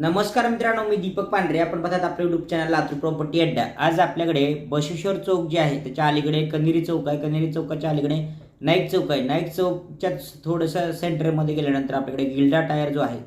नमस्कार मित्रांनो, मी दीपक पांढरे. आपण बघत आपल्या यूट्यूब चॅनल लातूर प्रॉपर्टी अड्डा. आज आपल्याकडे बसवेश्वर चौक जे आहे त्याच्या अलीकडे कन्हेरी चौक आहे. कन्हेरी चौकाच्या अलीकडे नाईक चौक आहे. नाईक चौकच्याच थोडंसं सेंटरमध्ये गेल्यानंतर आपल्याकडे गिल्डा टायर जो आहे,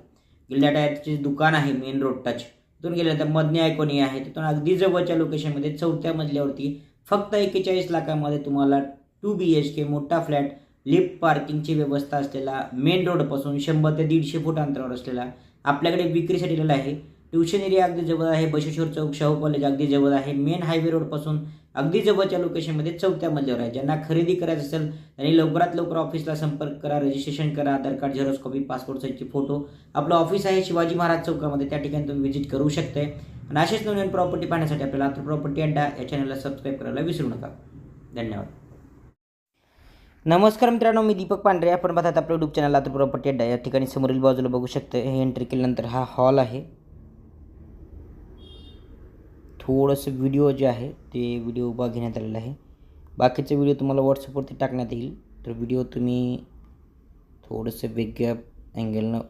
गिल्डा टायरचे दुकान आहे मेन रोड टच. तिथून गेल्यानंतर मधने आयकोनी आहे. तिथून अगदी जवळच्या लोकेशनमध्ये 4थ्या मजल्यावरती फक्त 41 लाखामध्ये तुम्हाला 2 BHK मोठा फ्लॅट, लिफ्ट, पार्किंगची व्यवस्था असलेला, मेन रोडपासून 100 ते 150 फूट अंतरावर असलेला आपल्याकडे विक्रीसाठी दिलेला आहे. ट्युशन एरिया अगदी जवळ आहे. बसवेश्वर चौक, शाहू कॉलेज अगदी जवळ आहे. मेन हायवे रोडपासून अगदी जवळच्या लोकेशनमध्ये 4थ्या मजल्यावर आहे. ज्यांना खरेदी करायचं असेल त्यांनी लवकरात लवकर ऑफिसला संपर्क करा, रजिस्ट्रेशन करा. आधार कार्ड, झेरॉक्स कॉपी, पासपोर्ट साईजचे फोटो. आपलं ऑफिस आहे शिवाजी महाराज चौकामध्ये, त्या ठिकाणी तुम्ही व्हिजिट करू शकते. आणि असेच नवीन प्रॉपर्टी पाहण्यासाठी आपल्याला लातूर प्रॉपर्टी अड्डा या चॅनलला सबस्क्राईब करायला विसरू नका. धन्यवाद. नमस्कार मित्रांनो, मी दीपक पांढरे. आपण बघत आपलं यूट्यूब चॅनल लातूर प्रॉपर्टी अड्डा. या ठिकाणी समोरील बाजूला बघू शकते, हे एंट्री केल्यानंतर हा हॉल आहे. थोडंसं व्हिडिओ जे आहे ते व्हिडिओ उभा घेण्यात आलेला आहे. बाकीचे व्हिडिओ तुम्हाला व्हॉट्सअपवरती टाकण्यात येईल. तर व्हिडिओ तुम्ही थोडंसं वेगळ्या अँगलनं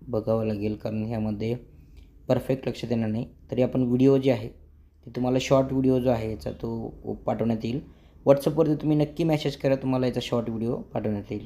बघावं लागेल, कारण ह्यामध्ये परफेक्ट लक्ष देणार नाही. तरी आपण व्हिडिओ जे आहे ते तुम्हाला शॉर्ट व्हिडिओ जो आहे याचा तो पाठवण्यात येईल. व्हॉट्सअपवरती तुम्ही नक्की मेसेज करा, तुम्हाला याचा शॉर्ट व्हिडिओ पाठवण्यात येईल.